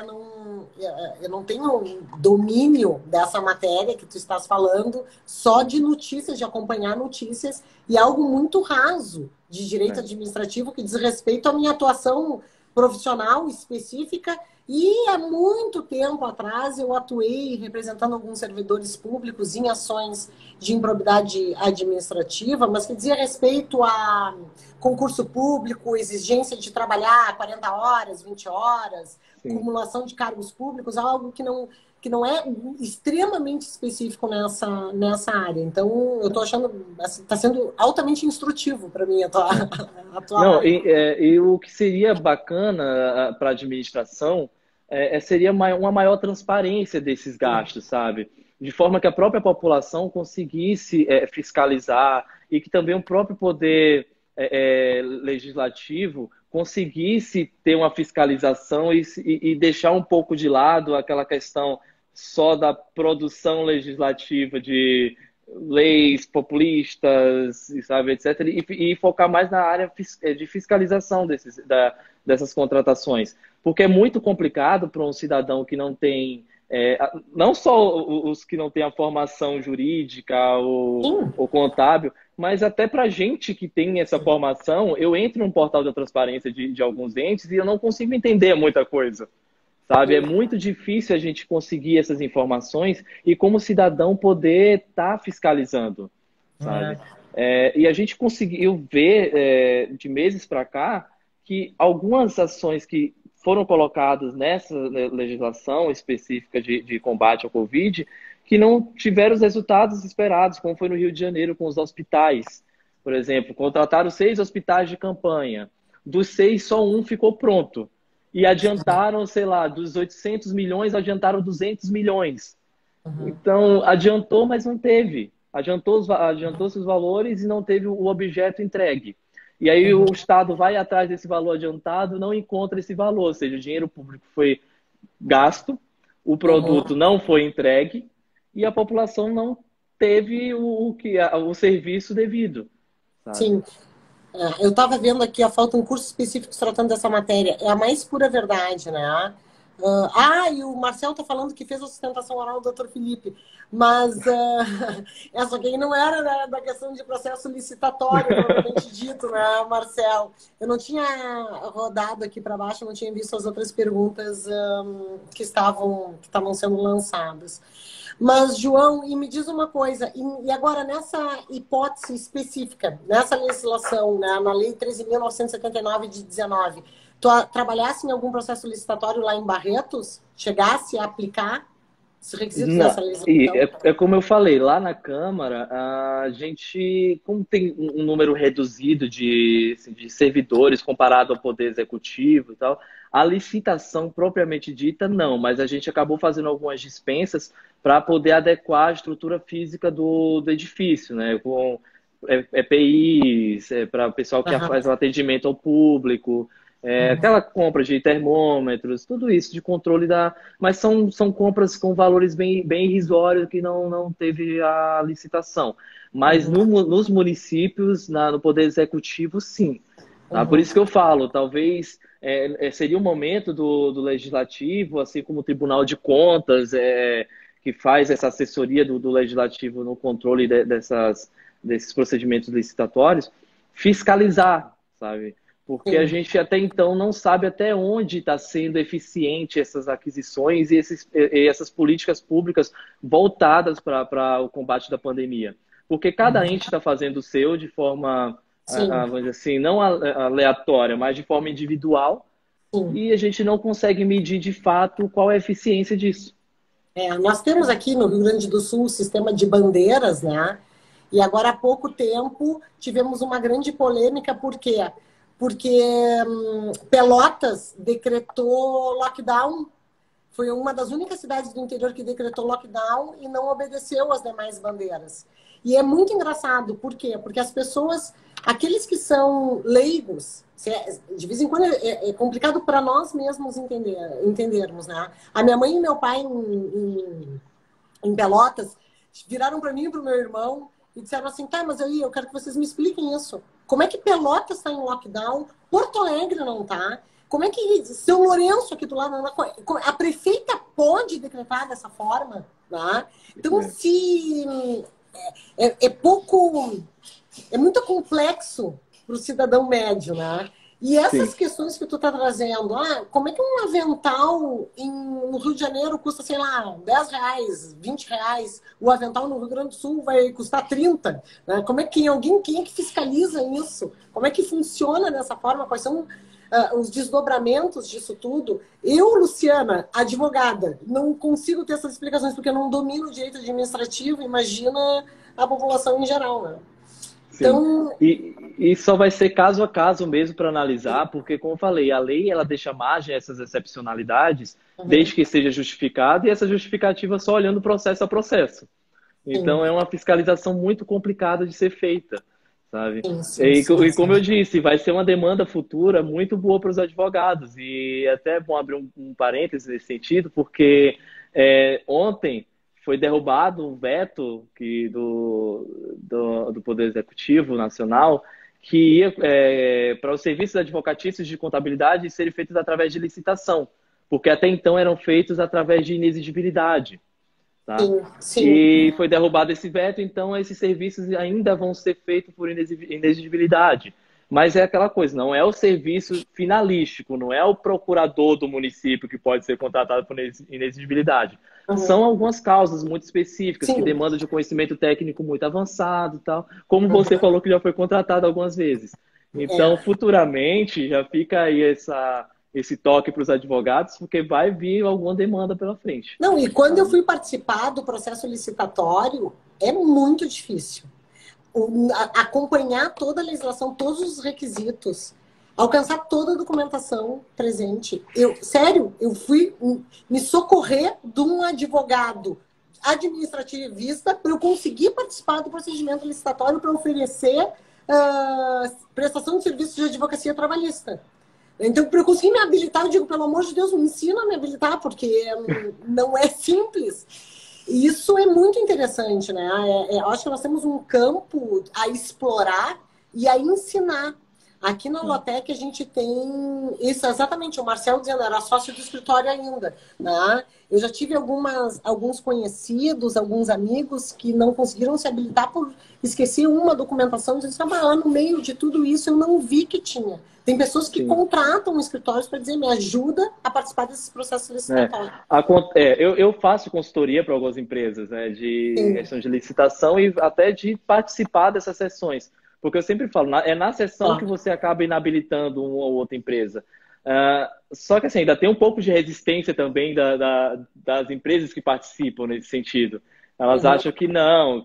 Speaker 1: eu não tenho domínio dessa matéria que tu estás falando, só de notícias, de acompanhar notícias, e é algo muito raso de direito
Speaker 2: É,
Speaker 1: administrativo que diz respeito à minha atuação profissional específica. E há muito tempo atrás eu atuei representando alguns servidores públicos em ações de improbidade administrativa, mas que dizia respeito a concurso público, exigência de trabalhar 40 horas, 20 horas,
Speaker 2: sim.
Speaker 1: acumulação de cargos públicos, algo que não é extremamente específico nessa área. Então, eu estou achando, assim, está sendo altamente instrutivo para mim
Speaker 2: É.
Speaker 1: a tua
Speaker 2: Não,
Speaker 1: live.
Speaker 2: e o que seria bacana para a administração seria uma maior transparência desses gastos, sabe? De forma que a própria população conseguisse fiscalizar e que também o próprio poder legislativo conseguisse ter uma fiscalização e deixar um pouco de lado aquela questão só da produção legislativa leis populistas, sabe, etc., e focar mais na área de fiscalização dessas contratações. Porque é muito complicado para um cidadão que não tem, não só os que não têm a formação jurídica
Speaker 1: Sim.
Speaker 2: ou contábil, mas até para a gente que tem essa formação, eu entro no portal da transparência de alguns entes e eu não consigo entender muita coisa. Sabe? É muito difícil a gente conseguir essas informações e, como cidadão, poder estar fiscalizando, sabe? E a gente conseguiu ver, de meses para cá, que algumas ações que foram colocadas nessa legislação específica de combate ao Covid, que não tiveram os resultados esperados, como foi no Rio de Janeiro com os hospitais. Por exemplo, contrataram 6 hospitais de campanha. Dos 6, só um ficou pronto. E adiantaram, sei lá, dos 800 milhões, adiantaram 200 milhões. Então, adiantou, mas não teve. Adiantou-se os valores e não teve o objeto entregue. E aí o Estado vai atrás desse valor adiantado, não encontra esse valor. Ou seja, o dinheiro público foi gasto, o produto não foi entregue e a população não teve o serviço devido, sabe?
Speaker 1: Sim. Eu estava vendo aqui, falta um curso específico tratando dessa matéria. É a mais pura verdade, né? E o Marcel está falando que fez a sustentação oral do Dr. Felipe, mas essa aqui não era, né, da questão de processo licitatório, propriamente dito, né, Marcel? Eu não tinha rodado aqui para baixo, não tinha visto as outras perguntas que estavam sendo lançadas. Mas, João, e me diz uma coisa, e agora nessa hipótese específica, nessa legislação, né, na Lei 13.979 de 19, tu trabalhasse em algum processo licitatório lá em Barretos? Chegasse a aplicar os requisitos dessa legislação?
Speaker 2: É como eu falei, lá na Câmara, a gente, como tem um número reduzido de servidores comparado ao Poder Executivo e tal, a licitação propriamente dita, não, mas a gente acabou fazendo algumas dispensas para poder adequar a estrutura física do edifício, né? Com EPIs, para o pessoal que faz o atendimento ao público, aquela compra de termômetros, tudo isso de controle Mas são compras com valores bem irrisórios que não teve a licitação. Mas nos municípios, no Poder Executivo, sim. Tá? Por isso que eu falo, talvez seria o momento do Legislativo, assim como o Tribunal de Contas, que faz essa assessoria do Legislativo no controle desses procedimentos licitatórios, fiscalizar, sabe? Porque a gente até então não sabe até onde está sendo eficiente essas aquisições e essas políticas públicas voltadas para o combate da pandemia. Porque cada ente está fazendo o seu de forma, vamos dizer assim, não aleatória, mas de forma individual. Sim. E a gente não consegue medir de fato qual é a eficiência disso.
Speaker 1: Nós temos aqui no Rio Grande do Sul o sistema de bandeiras, né? E agora há pouco tempo tivemos uma grande polêmica, por quê? Porque Pelotas decretou lockdown, foi uma das únicas cidades do interior que decretou lockdown e não obedeceu às demais bandeiras. E é muito engraçado, por quê? Porque as pessoas, aqueles que são leigos, de vez em quando é complicado para nós mesmos entendermos, né? A minha mãe e meu pai em Pelotas viraram para mim e para o meu irmão e disseram assim, tá, mas eu quero que vocês me expliquem isso. Como é que Pelotas está em lockdown, Porto Alegre não está? Como é que São Lourenço aqui do lado não está? A prefeita pode decretar dessa forma? Né? Então, se é muito complexo para o cidadão médio, né? E essas questões que tu está trazendo, como é que um avental no Rio de Janeiro custa, sei lá, R$10, R$20, o avental no Rio Grande do Sul vai custar 30, né? Como é que quem é que fiscaliza isso? Como é que funciona dessa forma? Quais são os desdobramentos disso tudo? Eu, Luciana, advogada, não consigo ter essas explicações porque eu não domino o direito administrativo, imagina a população em geral, né?
Speaker 2: Então... E só vai ser caso a caso mesmo para analisar, porque, como eu falei, a lei ela deixa margem a essas excepcionalidades, desde que seja justificado, e essa justificativa só olhando processo a processo. Então, é uma fiscalização muito complicada de ser feita, sabe? E como eu disse, vai ser uma demanda futura muito boa para os advogados. E até é bom abrir um parêntese nesse sentido, porque ontem foi derrubado um veto do Poder Executivo Nacional que ia para os serviços advocatícios de contabilidade serem feitos através de licitação, porque até então eram feitos através de inexigibilidade. Tá?
Speaker 1: Sim, sim.
Speaker 2: E foi derrubado esse veto, então esses serviços ainda vão ser feitos por inexigibilidade. Mas é aquela coisa, não é o serviço finalístico, não é o procurador do município que pode ser contratado por inexigibilidade.
Speaker 1: Uhum.
Speaker 2: São algumas causas muito específicas,
Speaker 1: Sim.
Speaker 2: que demandam de conhecimento técnico muito avançado e tal, como você falou que já foi contratado algumas vezes. Então, futuramente, já fica aí esse toque para os advogados, porque vai vir alguma demanda pela frente.
Speaker 1: Não, e quando eu fui participar do processo licitatório, é muito difícil. Acompanhar toda a legislação, todos os requisitos, alcançar toda a documentação presente. Sério, eu fui me socorrer de um advogado administrativista para eu conseguir participar do procedimento licitatório para oferecer prestação de serviços de advocacia trabalhista. Então, para eu conseguir me habilitar, eu digo, pelo amor de Deus, me ensina a me habilitar, porque não é simples. E isso é muito interessante, né? Eu acho que nós temos um campo a explorar e a ensinar. Aqui na Lotec a gente tem isso, exatamente, o Marcelo dizendo, era sócio do escritório ainda, né? Eu já tive alguns conhecidos, alguns amigos que não conseguiram se habilitar por esquecer uma documentação, e disseram, no meio de tudo isso eu não vi que tinha. Tem pessoas que contratam escritórios para dizer, me ajuda a participar desses processos licitatórios.
Speaker 2: Eu faço consultoria para algumas empresas, né, de questão de licitação e até de participar dessas sessões. Porque eu sempre falo, é na sessão que você acaba inabilitando uma ou outra empresa. Só que assim, ainda tem um pouco de resistência também das empresas que participam nesse sentido. Elas acham que não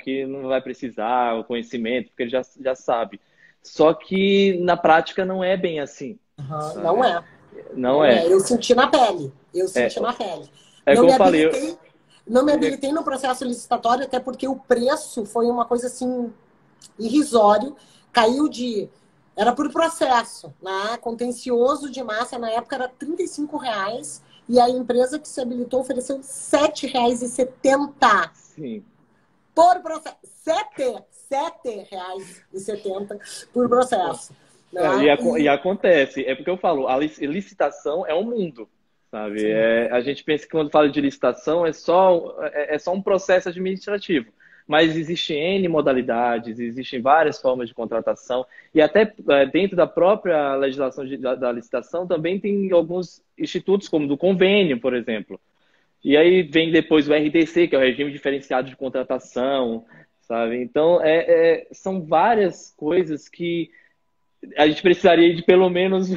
Speaker 2: vai precisar o conhecimento, porque ele já sabe. Só que na prática não é bem assim.
Speaker 1: Não é.
Speaker 2: Não é.
Speaker 1: Eu senti na pele. Na pele.
Speaker 2: Como eu falei.
Speaker 1: Não me habilitei no processo licitatório, até porque o preço foi uma coisa assim irrisório. Caiu era por processo, né? Contencioso de massa, na época era R$35, e a empresa que se habilitou ofereceu R$7,70.
Speaker 2: Sim.
Speaker 1: Por processo. R$7,70 por processo.
Speaker 2: E acontece, é porque eu falo, a licitação é um mundo, sabe? A gente pensa que quando fala de licitação é só um processo administrativo, mas existem N modalidades, existem várias formas de contratação, e até dentro da própria legislação da licitação também tem alguns institutos, como do convênio, por exemplo. E aí vem depois o RDC, que é o Regime Diferenciado de Contratação, sabe? Então, são várias coisas que a gente precisaria de pelo menos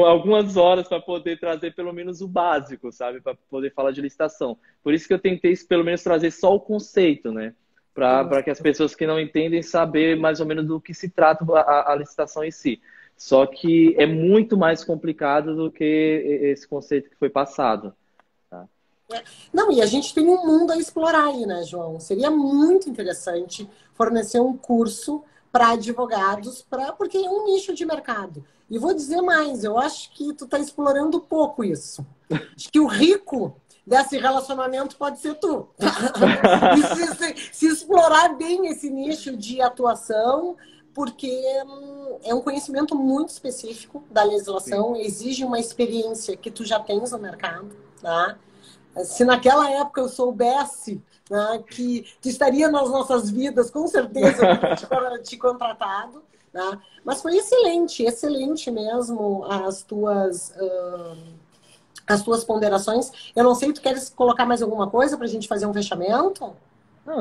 Speaker 2: algumas horas para poder trazer pelo menos o básico, sabe? Para poder falar de licitação. Por isso que eu tentei pelo menos trazer só o conceito, né? Para que as pessoas que não entendem saber mais ou menos do que se trata a licitação em si. Só que é muito mais complicado do que esse conceito que foi passado. Tá?
Speaker 1: Não, e a gente tem um mundo a explorar aí, né, João? Seria muito interessante fornecer um curso para advogados, porque é um nicho de mercado. E vou dizer mais, eu acho que tu está explorando pouco isso. Acho que o rico desse relacionamento pode ser tu. E se explorar bem esse nicho de atuação, porque é um conhecimento muito específico da legislação, exige uma experiência que tu já tens no mercado, tá? Se naquela época eu soubesse, né, que tu estaria nas nossas vidas, com certeza eu teria te contratado. Né? Mas foi excelente mesmo as tuas ponderações. Eu não sei, tu queres colocar mais alguma coisa para a gente fazer um fechamento?
Speaker 2: Não,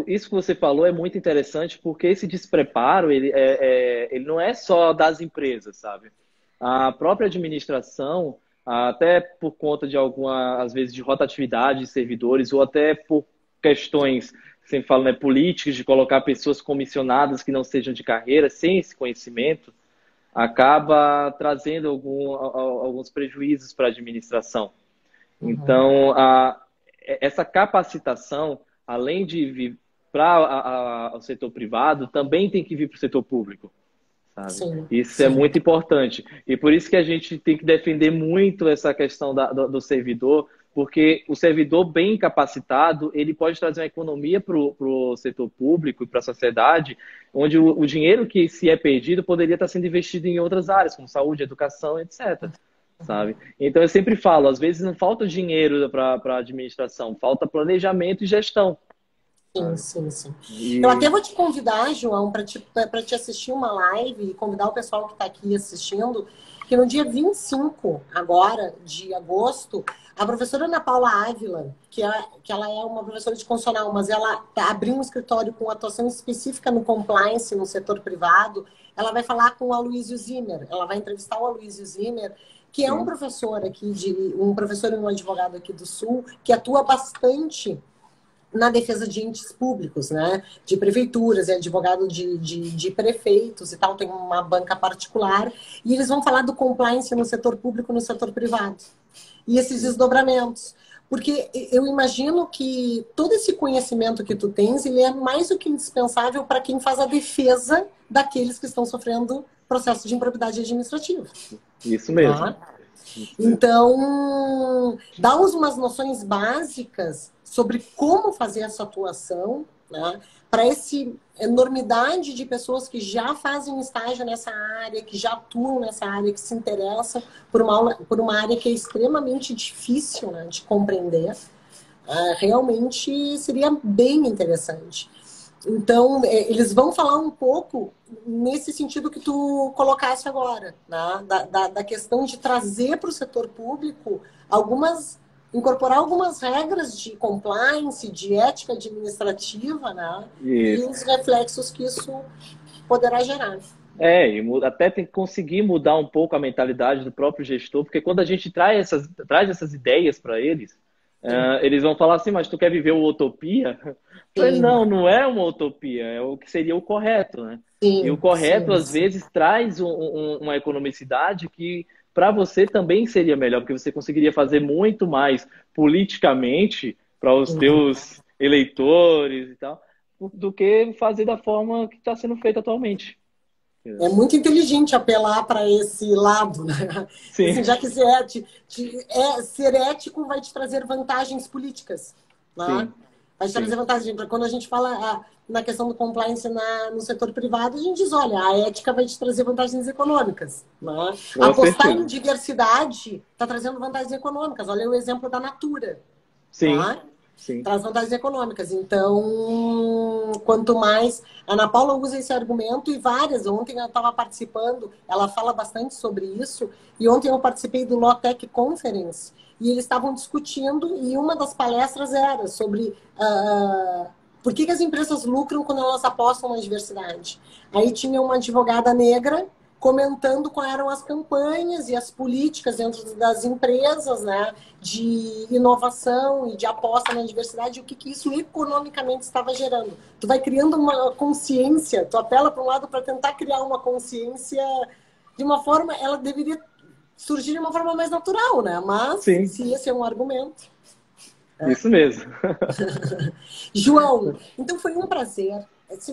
Speaker 2: isso que você falou é muito interessante, porque esse despreparo ele não é só das empresas, sabe? A própria administração, até por conta de às vezes, de rotatividade de servidores, ou até por questões, sempre falo, né, políticas, de colocar pessoas comissionadas que não sejam de carreira, sem esse conhecimento, acaba trazendo alguns prejuízos para a administração. Então, essa capacitação, além de vir para o setor privado, também tem que vir para o setor público. Sabe? Isso é muito importante. E por isso que a gente tem que defender muito essa questão do servidor, porque o servidor bem capacitado, ele pode trazer uma economia para o setor público e para a sociedade, onde o dinheiro que se é perdido poderia estar sendo investido em outras áreas, como saúde, educação, etc. Sabe? Então eu sempre falo, às vezes não falta dinheiro para a administração, falta planejamento e gestão.
Speaker 1: Sim, sim, sim.
Speaker 2: E...
Speaker 1: Eu até vou te convidar, João, para te assistir uma live e convidar o pessoal que está aqui assistindo, que no dia 25, agora, de agosto, a professora Ana Paula Ávila, que ela é uma professora de constitucional, mas ela abriu um escritório com atuação específica no compliance, no setor privado, ela vai falar com o Aloysio Zimmer, ela vai entrevistar o Aloysio Zimmer, que é um professor aqui, um professor e um advogado aqui do Sul, que atua bastante na defesa de entes públicos, né? De prefeituras, é advogado de prefeitos e tal, tem uma banca particular, e eles vão falar do compliance no setor público e no setor privado. E esses desdobramentos. Porque eu imagino que todo esse conhecimento que tu tens, ele é mais do que indispensável para quem faz a defesa daqueles que estão sofrendo processo de improbidade administrativa.
Speaker 2: Isso mesmo.
Speaker 1: Tá? Então, dá-nos umas noções básicas sobre como fazer essa atuação, né, para essa enormidade de pessoas que já fazem estágio nessa área, que já atuam nessa área, que se interessam por uma área que é extremamente difícil, né, de compreender. Realmente seria bem interessante. Então, eles vão falar um pouco nesse sentido que tu colocaste agora, né? Da questão de trazer para o setor público incorporar algumas regras de compliance, de ética administrativa, né? E os reflexos que isso poderá gerar.
Speaker 2: E até tem que conseguir mudar um pouco a mentalidade do próprio gestor, porque quando a gente traz essas ideias para eles, eles vão falar assim, mas tu quer viver uma utopia? Falei, não é uma utopia, é o que seria o correto, né? Sim, e o correto, às vezes, traz uma economicidade que para você também seria melhor, porque você conseguiria fazer muito mais politicamente para os teus eleitores e tal, do que fazer da forma que está sendo feita atualmente.
Speaker 1: É muito inteligente apelar para esse lado, né?
Speaker 2: Sim.
Speaker 1: Assim, já que ser ético vai te trazer vantagens políticas, né? Vai te trazer vantagens. Quando a gente fala na questão do compliance no setor privado, a gente diz, olha, a ética vai te trazer vantagens econômicas, né? Apostar em diversidade está trazendo vantagens econômicas. Olha o exemplo da Natura.
Speaker 2: Sim.
Speaker 1: Né?
Speaker 2: Sim.
Speaker 1: Traz vantagens econômicas. Então, quanto mais... A Ana Paula usa esse argumento e várias. Ontem eu estava participando, ela fala bastante sobre isso, e ontem eu participei do Lawtech Conference, e eles estavam discutindo, e uma das palestras era sobre por que as empresas lucram quando elas apostam na diversidade. Aí tinha uma advogada negra comentando quais eram as campanhas e as políticas dentro das empresas, né, de inovação e de aposta na diversidade, e o que isso economicamente estava gerando. Tu vai criando uma consciência, tu apela para um lado para tentar criar uma consciência de uma forma, ela deveria surgir de uma forma mais natural, né? Mas, se esse é um argumento...
Speaker 2: Isso mesmo.
Speaker 1: João, então foi um prazer.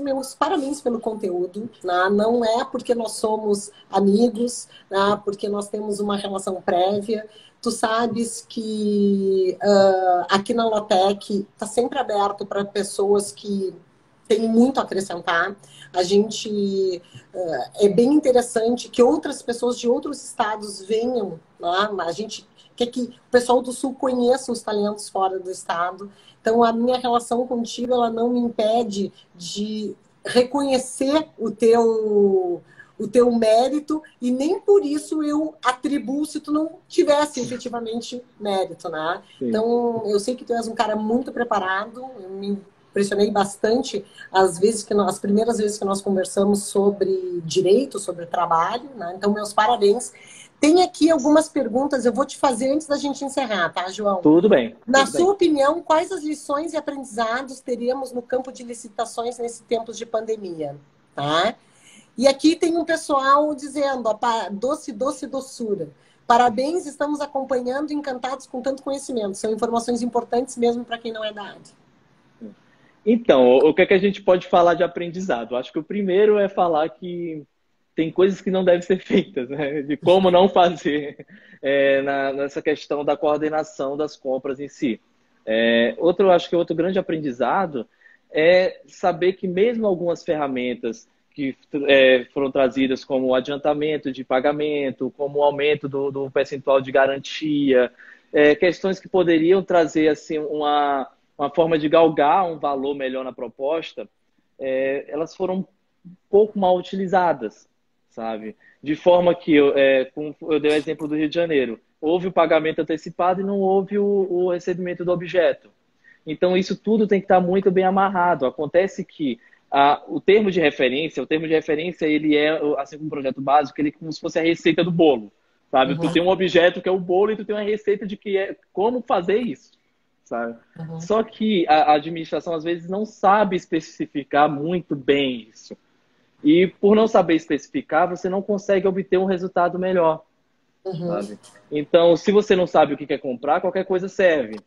Speaker 1: Meus parabéns pelo conteúdo, né? Não é porque nós somos amigos, né? Porque nós temos uma relação prévia. Tu sabes que aqui na Lawtech está sempre aberto para pessoas que têm muito a acrescentar. A gente é bem interessante que outras pessoas de outros estados venham, né? A gente quer que o pessoal do Sul conheça os talentos fora do estado. Então, a minha relação contigo, ela não me impede de reconhecer o teu mérito, e nem por isso eu atribuo se tu não tivesse efetivamente mérito, né? Sim. Então, eu sei que tu és um cara muito preparado, eu me impressionei bastante as primeiras vezes que nós conversamos sobre direito, sobre trabalho, né? Então, meus parabéns. Tem aqui algumas perguntas, eu vou te fazer antes da gente encerrar, tá, João?
Speaker 2: Tudo bem.
Speaker 1: Na sua opinião, quais as lições e aprendizados teríamos no campo de licitações nesse tempo de pandemia? Tá? E aqui tem um pessoal dizendo, doçura. Parabéns, estamos acompanhando, encantados com tanto conhecimento. São informações importantes mesmo para quem não é da área.
Speaker 2: Então, o que é que a gente pode falar de aprendizado? Acho que o primeiro é falar que tem coisas que não devem ser feitas, né? De como não fazer nessa questão da coordenação das compras em si. Acho que outro grande aprendizado é saber que mesmo algumas ferramentas que foram trazidas como o adiantamento de pagamento, como o aumento do percentual de garantia, questões que poderiam trazer assim, uma forma de galgar um valor melhor na proposta, elas foram um pouco mal utilizadas, sabe? De forma que, eu dei o exemplo do Rio de Janeiro, houve o pagamento antecipado e não houve o recebimento do objeto. Então, isso tudo tem que estar muito bem amarrado. Acontece que o termo de referência, ele é, assim como um projeto básico, ele é como se fosse a receita do bolo, sabe? Uhum. Tu tem um objeto que é o bolo e tu tem uma receita de como fazer isso, sabe? Uhum. Só que a administração, às vezes, não sabe especificar muito bem isso. E por não saber especificar, você não consegue obter um resultado melhor, sabe? Então, se você não sabe o que quer comprar, qualquer coisa serve,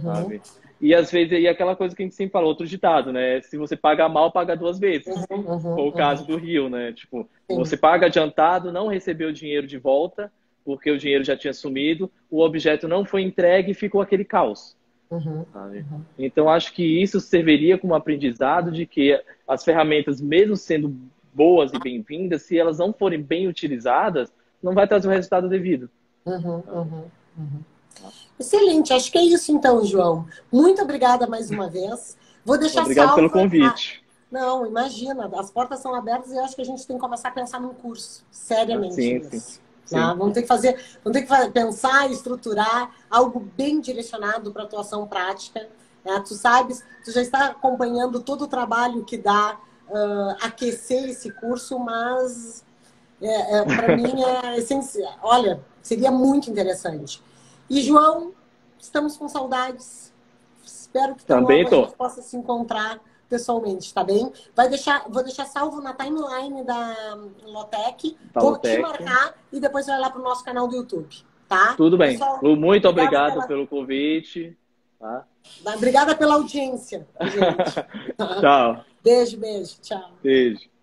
Speaker 2: sabe? E às vezes, aquela coisa que a gente sempre fala, outro ditado, né? Se você paga mal, paga duas vezes. Foi o caso do Rio, né? Tipo, você paga adiantado, não recebeu o dinheiro de volta, porque o dinheiro já tinha sumido, o objeto não foi entregue e ficou aquele caos. Sabe? Então, acho que isso serviria como aprendizado de que as ferramentas, mesmo sendo boas e bem-vindas, se elas não forem bem utilizadas, não vai trazer o resultado devido.
Speaker 1: Excelente, acho que é isso então, João. Muito obrigada mais uma vez. Vou deixar
Speaker 2: Obrigado pelo convite.
Speaker 1: Não, imagina, as portas são abertas e eu acho que a gente tem que começar a pensar num curso, seriamente.
Speaker 2: Sim.
Speaker 1: Vamos ter que pensar e estruturar algo bem direcionado para a atuação prática. Tu sabes, tu já está acompanhando todo o trabalho que dá aquecer esse curso, mas para mim é essencial. Olha, seria muito interessante. E, João, estamos com saudades. Espero que também a gente possa se encontrar pessoalmente, tá bem? Vou deixar salvo na timeline da Lotec. Vou te marcar e depois vai lá pro nosso canal do YouTube, tá?
Speaker 2: Tudo bem. Pessoal, muito obrigado pelo convite. Tá?
Speaker 1: Obrigada pela audiência, gente.
Speaker 2: Tchau.
Speaker 1: Beijo. Tchau.
Speaker 2: Beijo.